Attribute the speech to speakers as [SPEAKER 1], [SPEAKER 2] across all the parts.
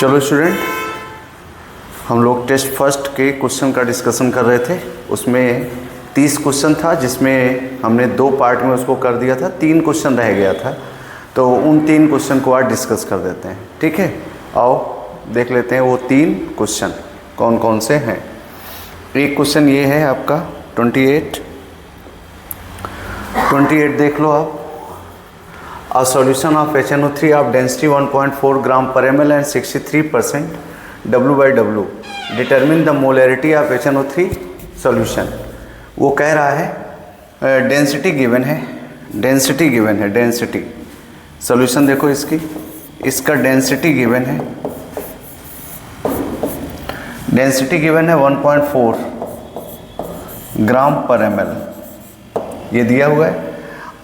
[SPEAKER 1] चलो स्टूडेंट, हम लोग टेस्ट फर्स्ट के क्वेश्चन का डिस्कशन कर रहे थे। उसमें 30 क्वेश्चन था, जिसमें हमने 2 पार्ट में उसको कर दिया था। 3 क्वेश्चन रह गया था, तो उन 3 क्वेश्चन को आज डिस्कस कर देते हैं। ठीक है, आओ देख लेते हैं वो 3 क्वेश्चन कौन कौन से हैं। एक क्वेश्चन ये है आपका 28 देख लो आप। A solution of HNO3 of density 1.4 gram per ml and 63% W by W. Determine the molarity of HNO3 solution. वो कह रहा है डेंसिटी गिवन है, डेंसिटी सोल्यूशन देखो इसका डेंसिटी गिवन है, 1.4 ग्राम पर ml ये दिया हुआ है,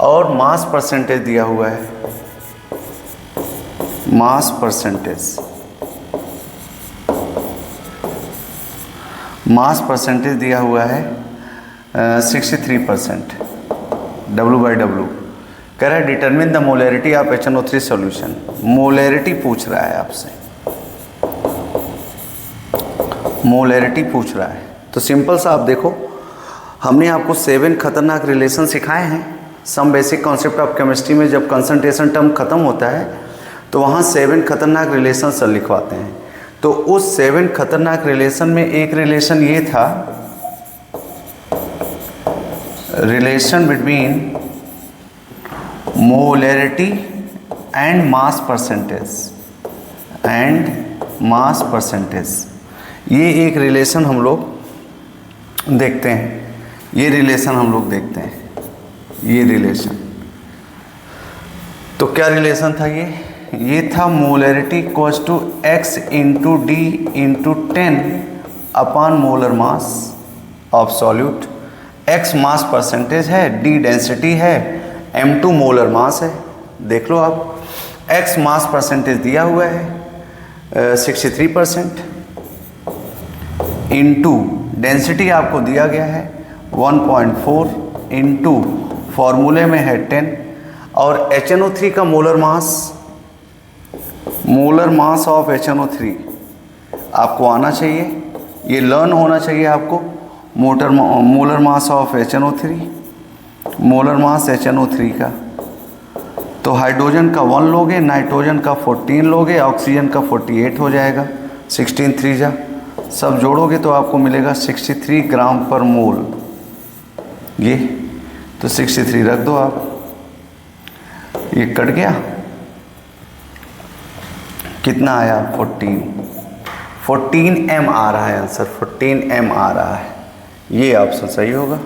[SPEAKER 1] और मास परसेंटेज दिया हुआ है। मास परसेंटेज दिया हुआ है 63% W by W। कह रहा है determine the molarity of HNO3 solution. Molarity पूछ रहा है आपसे, मोलैरिटी पूछ रहा है। तो सिंपल सा आप देखो, हमने आपको 7 खतरनाक रिलेशन सिखाए हैं। Some basic concept of chemistry में जब कंसंट्रेशन टर्म खत्म होता है तो वहाँ 7 खतरनाक रिलेशन सर लिखवाते हैं। तो उस 7 खतरनाक रिलेशन में एक रिलेशन ये था, relation between molarity and mass percentage. ये एक रिलेशन हम लोग देखते हैं, ये रिलेशन। तो क्या रिलेशन था ये था molarity equals to x into D into 10 upon molar mass of solute. x mass percentage है, d डेंसिटी है, m2 मोलर मास है। देख लो आप, x मास परसेंटेज दिया हुआ है 63% इंटू डेंसिटी आपको दिया गया है 1.4 इंटू फॉर्मूले में है 10, और HNO3 का मोलर मास ऑफ HNO3 आपको आना चाहिए, ये लर्न होना चाहिए आपको। मोलर मास ऑफ HNO3 का, तो हाइड्रोजन का 1 लोगे, नाइट्रोजन का 14 लोगे, ऑक्सीजन का 48 हो जाएगा। 16 3 जा सब जोड़ोगे तो आपको मिलेगा 63 ग्राम पर मोल। ये तो 63 रख दो आप, ये कट गया, कितना आया 14 m आ रहा है आंसर, 14 m आ रहा है। ये ऑप्शन सही होगा।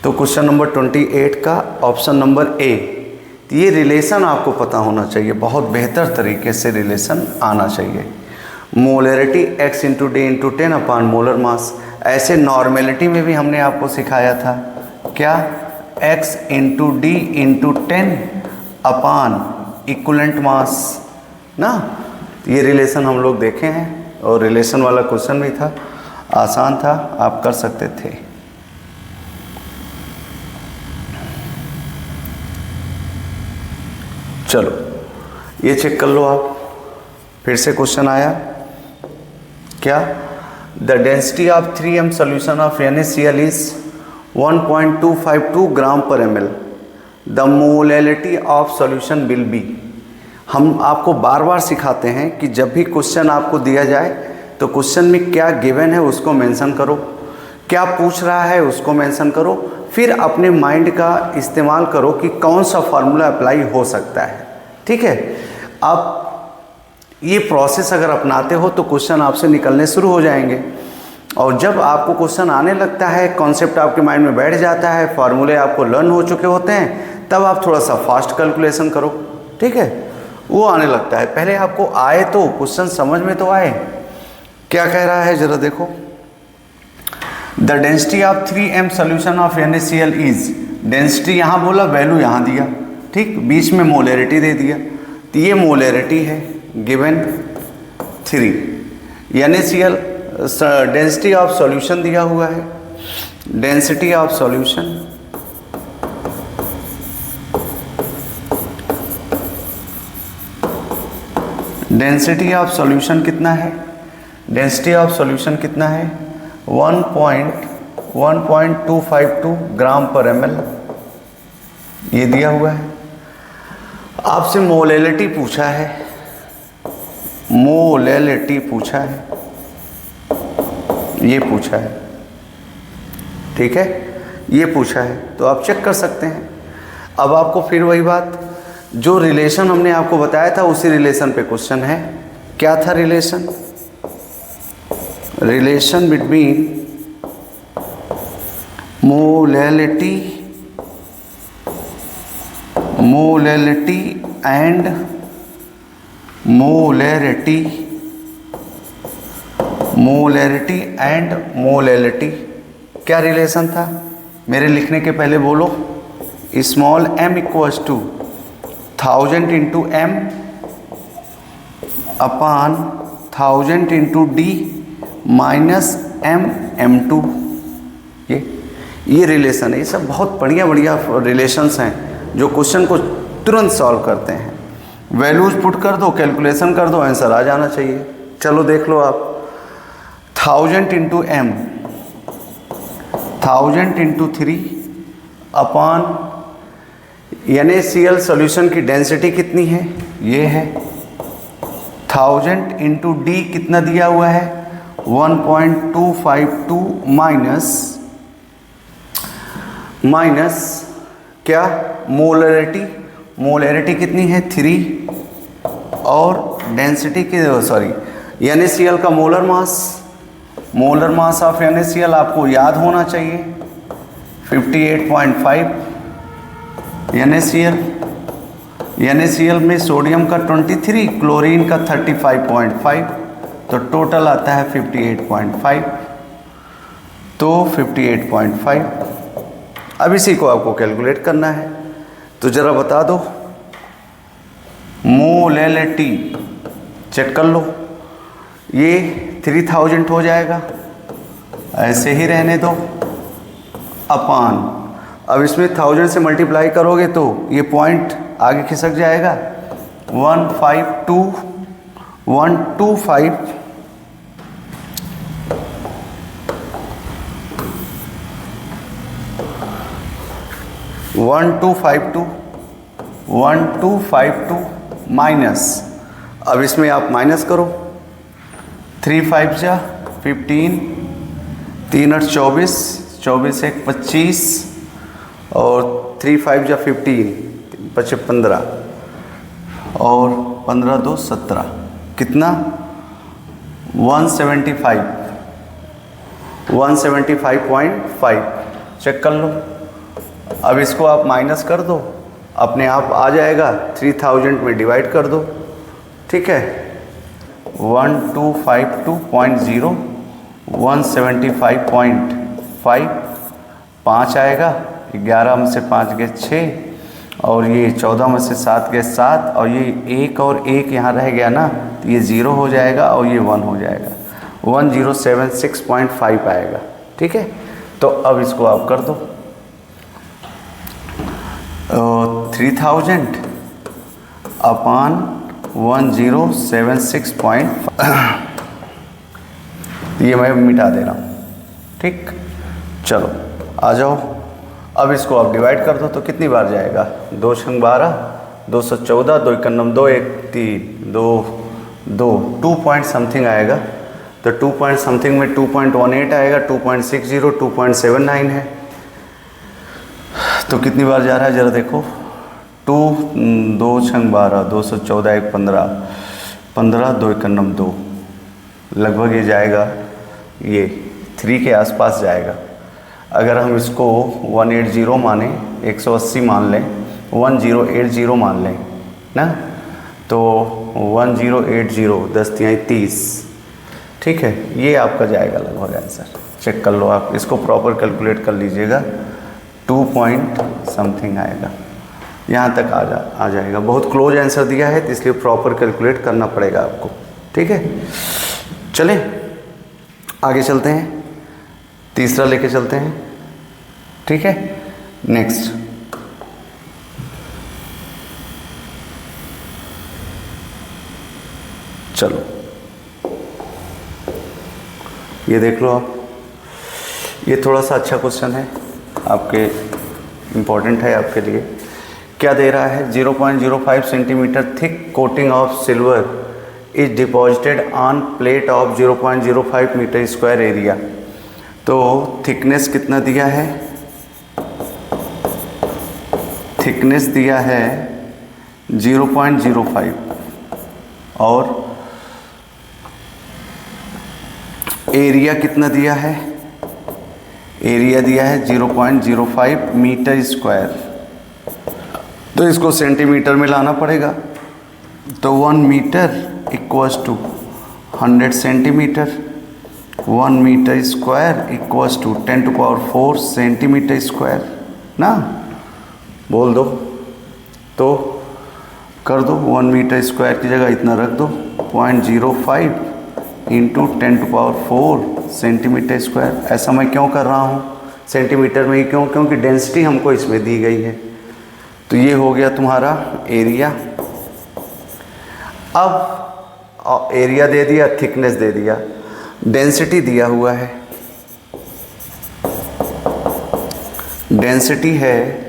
[SPEAKER 1] तो क्वेश्चन नंबर 28 का ऑप्शन नंबर ए। ये रिलेशन आपको पता होना चाहिए, बहुत बेहतर तरीके से रिलेशन आना चाहिए। Molarity x into D into 10 upon molar मास। ऐसे नॉर्मेलिटी में भी हमने आपको सिखाया था क्या, x into D into 10 upon equivalent mass ना। ये रिलेशन हम लोग देखे हैं, और रिलेशन वाला क्वेश्चन भी था, आसान था, आप कर सकते थे। चलो ये चेक कर लो आप, फिर से क्वेश्चन आया क्या, the density of 3m solution of NaCl is 1.252 ग्राम पर ml। The molarity of solution will be. हम आपको बार बार सिखाते हैं कि जब भी क्वेश्चन आपको दिया जाए तो क्वेश्चन में क्या गिवन है उसको मेंशन करो, क्या पूछ रहा है उसको मेंशन करो, फिर अपने माइंड का इस्तेमाल करो कि कौन सा फार्मूला अप्लाई हो सकता है। ठीक है, आप ये प्रोसेस अगर अपनाते हो तो क्वेश्चन आपसे निकलने शुरू हो जाएंगे, और जब आपको क्वेश्चन आने लगता है, कॉन्सेप्ट आपके माइंड में बैठ जाता है, फार्मूले आपको लर्न हो चुके होते हैं, तब आप थोड़ा सा फास्ट कैलकुलेशन करो। ठीक है, वो आने लगता है। पहले आपको आए तो क्वेश्चन समझ में तो आए। क्या कह रहा है जरा देखो, the density of 3m solution of NaCl is. Density यहाँ बोला, वैल्यू यहाँ दिया, ठीक, बीच में मोलैरिटी दे दिया, तो ये मोलैरिटी है given 3। NaCl density of solution दिया हुआ है, density of solution density of solution कितना है? डेंसिटी ऑफ सॉल्यूशन कितना है? 1.252 ग्राम पर ml, ये दिया हुआ है। आपसे मोलैलिटी पूछा है, मोलैलिटी पूछा है, ये पूछा है, ठीक है, ये पूछा है, तो आप चेक कर सकते हैं। अब आपको फिर वही बात, जो रिलेशन हमने आपको बताया था उसी रिलेशन पे क्वेश्चन है। क्या था relation? Relation between molality and molality. क्या रिलेशन था? मेरे लिखने के पहले बोलो। Small m equals to 1000 into m upon 1000 into d minus m/m2। ये रिलेशन है। ये सब बहुत बढ़िया रिलेशंस हैं जो क्वेश्चन को तुरंत सॉल्व करते हैं। वैल्यूज पुट कर दो, कैलकुलेशन कर दो, आंसर आ जाना चाहिए। चलो देख लो आप, 1000 इंटू m, 1000 इंटू 3 अपान NaCl सॉल्यूशन की डेंसिटी कितनी है? ये है 1000 इंटू डी कितना दिया हुआ है? 1.252 माइनस क्या? मोलैरिटी कितनी है? 3, और डेंसिटी की सॉरी NaCl का मोलर मास ऑफ NaCl आपको याद होना चाहिए 58.5। NaCl में सोडियम का 23, क्लोरीन का 35.5, तो टोटल आता है 58.5। तो 58.5। अब इसी को आपको कैलकुलेट करना है, तो ज़रा बता दो। मोलैलिटी चेक कर लो, ये 3000 हो जाएगा, ऐसे ही रहने दो, अपान, अब इसमें 1000 से मल्टीप्लाई करोगे तो ये पॉइंट आगे खिसक जाएगा, 125 1252 माइनस, अब इसमें आप माइनस करो, 3 5 जा 15, 3 8 24, 24 1 25, और 3 5 जा 15, 5 15, और 15 2 17, कितना? 175.5। चेक कर लो। अब इसको आप माइनस कर दो, अपने आप आ जाएगा, 3000 में डिवाइड कर दो, ठीक है। 1252.0, 175.5, 5 आएगा, 11 में से 5 गए 6, और ये 14 में से 7 गए 7, और ये 1 और 1 यहाँ रह गया ना, तो ये 0 हो जाएगा और ये 1 हो जाएगा, 1076.5 आएगा, ठीक है। तो अब इसको आप कर दो, 3000 अपान 1076.5, ये मैं मिटा दे रहा हूँ, ठीक। चलो आ जाओ, अब इसको आप डिवाइड कर दो तो कितनी बार जाएगा? 2 छंग 12, 214, 2 1 2 1 3 2 2, 2 पॉइंट समथिंग आएगा, तो 2 पॉइंट समथिंग में 2.18 आएगा, 2.60, 2.79 है, तो कितनी बार जा रहा है ज़रा देखो। 2 छंग 12, 214 1 15, 15 2 1 2, लगभग ये जाएगा, ये 3 के आसपास जाएगा। अगर हम इसको 180 माने, 180 मान लें, 1080 मान लें ना, तो 1080, 10 तिहाई 30, ठीक है, ये आपका जाएगा लगभग आंसर। चेक कर लो आप, इसको प्रॉपर कैलकुलेट कर लीजिएगा, 2 पॉइंट समथिंग आएगा, यहाँ तक आ जाएगा। बहुत क्लोज आंसर दिया है, तो इसलिए प्रॉपर कैलकुलेट करना पड़ेगा आपको, ठीक है। चलें आगे चलते हैं, तीसरा लेके चलते हैं, ठीक है। नेक्स्ट, चलो ये देख लो आप, ये थोड़ा सा अच्छा क्वेश्चन है आपके, इम्पोर्टेंट है आपके लिए। क्या दे रहा है? 0.05 centimetre thick coating of silver is deposited on plate of 0.05 metre square area. तो थिकनेस कितना दिया है? थिकनेस दिया है 0.05 और एरिया कितना दिया है? एरिया दिया है 0.05 मीटर स्क्वायर। तो इसको सेंटीमीटर में लाना पड़ेगा। तो 1 metre equals to 100 centimetre, 1 metre square equals to 10⁴ centimetre square ना, बोल दो तो कर दो। 1 मीटर स्क्वायर की जगह इतना रख दो, 0.05 इंटू 10⁴ सेंटीमीटर स्क्वायर। ऐसा मैं क्यों कर रहा हूँ सेंटीमीटर में ही? क्यों? क्योंकि डेंसिटी हमको इसमें दी गई है। तो ये हो गया तुम्हारा एरिया। अब एरिया दे दिया, थिकनेस दे दिया, डेंसिटी दिया हुआ है। डेंसिटी है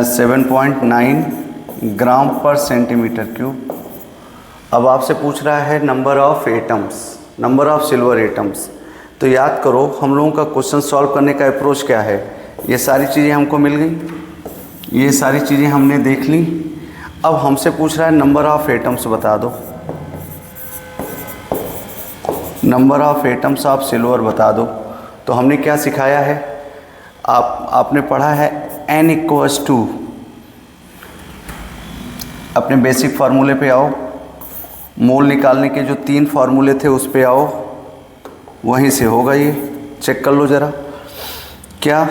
[SPEAKER 1] 7.9 ग्राम पर सेंटीमीटर क्यूब। अब आपसे पूछ रहा है number of atoms, number of silver atoms. तो याद करो हम लोगों का क्वेश्चन सॉल्व करने का अप्रोच क्या है। ये सारी चीज़ें हमको मिल गई, ये सारी चीज़ें हमने देख ली। अब हमसे पूछ रहा है नंबर ऑफ एटम्स बता दो, number of atoms of silver बता दो। तो हमने क्या सिखाया है? आपने पढ़ा है n इक्वल्स टू, अपने बेसिक फार्मूले पे आओ, मोल निकालने के जो 3 फार्मूले थे उस पे आओ, वहीं से होगा ये, चेक कर लो ज़रा। क्या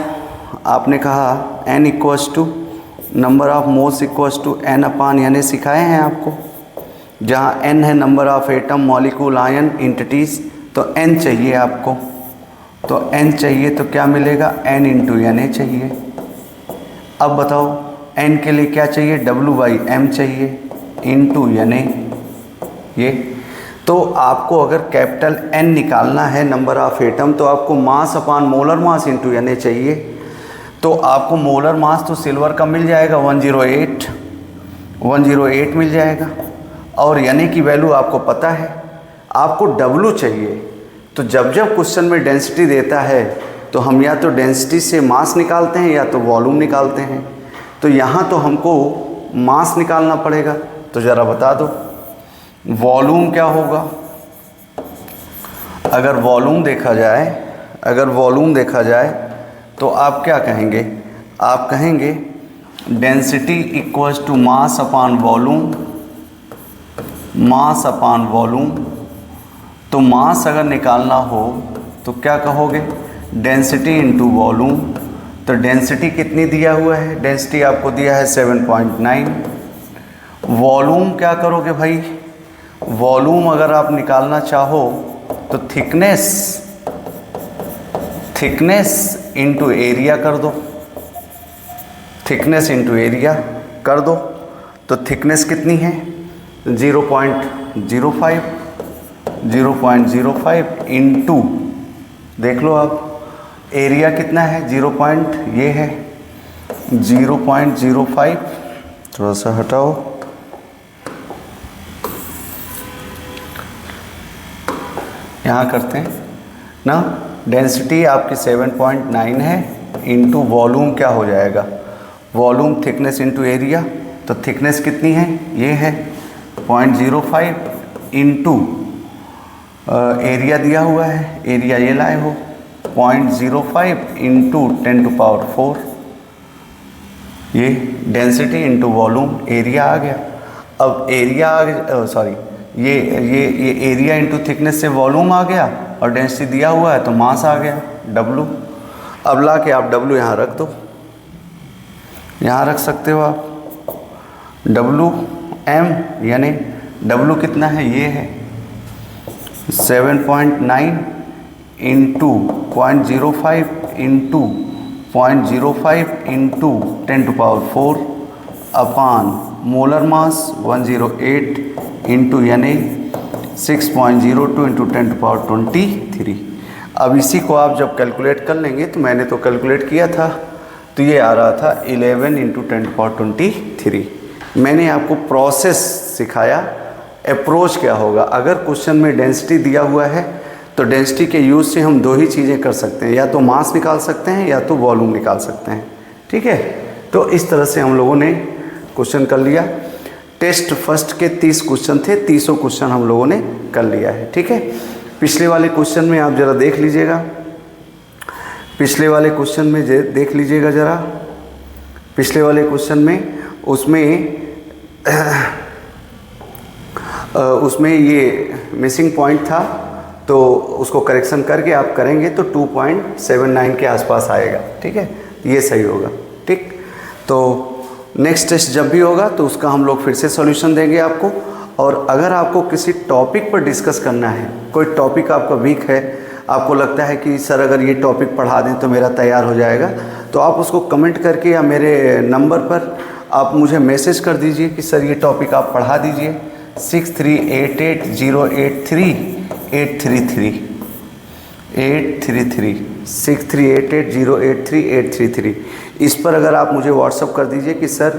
[SPEAKER 1] आपने कहा n equals to number of moles equals to n upon n सिखाए हैं आपको, जहाँ n है number of atom, molecule, ion, entities. तो n चाहिए आपको, तो n चाहिए तो क्या मिलेगा? n इंटू Na चाहिए। अब बताओ n के लिए क्या चाहिए? W/m चाहिए इंटू Na। ये तो आपको अगर कैपिटल N निकालना है नंबर ऑफ एटम, तो आपको मास अपान मोलर मास इंटू Na चाहिए। तो आपको मोलर मास तो सिल्वर का मिल जाएगा 108 मिल जाएगा, और Na की वैल्यू आपको पता है। आपको W चाहिए। तो जब जब क्वेश्चन में डेंसिटी देता है तो हम या तो डेंसिटी से मास निकालते हैं या तो वॉल्यूम निकालते हैं। तो यहाँ तो हमको मास निकालना पड़ेगा। तो ज़रा बता दो वॉल्यूम क्या होगा? अगर वॉल्यूम देखा जाए तो आप क्या कहेंगे? आप कहेंगे density equals to mass upon volume. तो मास अगर निकालना हो तो क्या कहोगे? Density into volume. तो डेंसिटी कितनी दिया हुआ है? डेंसिटी आपको दिया है 7.9। वॉल्यूम क्या करोगे भाई? वॉल्यूम अगर आप निकालना चाहो तो थिकनेस इंटू एरिया कर दो, थिकनेस इंटू एरिया कर दो। तो थिकनेस कितनी है? 0.05 इंटू, देख लो आप, एरिया कितना है? 0.05। थोड़ा सा हटाओ, यहाँ करते हैं ना। डेंसिटी आपकी 7.9 है इंटू वॉल्यूम क्या हो जाएगा? Volume thickness into area. तो थिकनेस कितनी है? ये है 0.05 इंटू एरिया दिया हुआ है, एरिया ये लाए हो 0.05 इंटू 10⁴। ये डेंसिटी इंटू वॉल्यूम, एरिया आ गया। अब एरिया आ गया, सॉरी, ये एरिया इंटू थिकनेस से वॉल्यूम आ गया, और डेंसिटी दिया हुआ है तो मास आ गया W। अब ला के आप W यहाँ रख दो, यहाँ रख सकते हो आप WM, यानी W कितना है? ये है 7.9 into 0.05 into 0.05 into 10⁴ upon molar mass 108 into Na। 6.02 into 10⁻23। अब इसी को आप जब कैलकुलेट कर लेंगे, तो मैंने तो कैलकुलेट किया था, तो ये आ रहा था 11 इंटू 10⁻23। मैंने आपको प्रोसेस सिखाया, अप्रोच क्या होगा। अगर क्वेश्चन में डेंसिटी दिया हुआ है तो डेंसिटी के यूज़ से हम दो ही चीज़ें कर सकते हैं, या तो मास निकाल सकते हैं या तो वॉल्यूम निकाल सकते हैं। ठीक है, तो इस तरह से हम लोगों ने क्वेश्चन कर लिया। टेस्ट फर्स्ट के 30 क्वेश्चन थे, 30 क्वेश्चन हम लोगों ने कर लिया है। ठीक है, पिछले वाले क्वेश्चन में आप ज़रा देख लीजिएगा, पिछले वाले क्वेश्चन में देख लीजिएगा ज़रा, पिछले वाले क्वेश्चन में उसमें ये मिसिंग पॉइंट था, तो उसको करेक्शन करके आप करेंगे तो 2.79 के आसपास आएगा। ठीक है, ये सही होगा। ठीक, तो नेक्स्ट टेस्ट जब भी होगा तो उसका हम लोग फिर से सॉल्यूशन देंगे आपको। और अगर आपको किसी टॉपिक पर डिस्कस करना है, कोई टॉपिक आपका वीक है, आपको लगता है कि सर अगर ये टॉपिक पढ़ा दें तो मेरा तैयार हो जाएगा, तो आप उसको कमेंट करके या मेरे नंबर पर आप मुझे मैसेज कर दीजिए कि सर ये टॉपिक आप पढ़ा दीजिए। 6388083833 इस पर अगर आप मुझे व्हाट्सअप कर दीजिए कि सर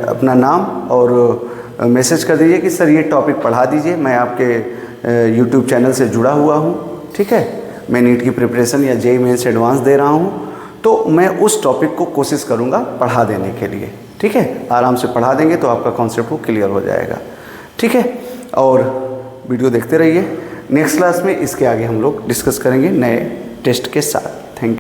[SPEAKER 1] अपना नाम और मैसेज कर दीजिए कि सर ये टॉपिक पढ़ा दीजिए, मैं आपके यूट्यूब चैनल से जुड़ा हुआ हूँ। ठीक है, मैं नीट की प्रिपरेशन या जेईई मेंस एडवांस दे रहा हूँ, तो मैं उस टॉपिक को कोशिश करूँगा पढ़ा देने के लिए। ठीक है, आराम से पढ़ा देंगे तो आपका कॉन्सेप्ट वो क्लियर हो जाएगा। ठीक है, और वीडियो देखते रहिए। नेक्स्ट क्लास में इसके आगे हम लोग डिस्कस करेंगे नए टेस्ट के साथ।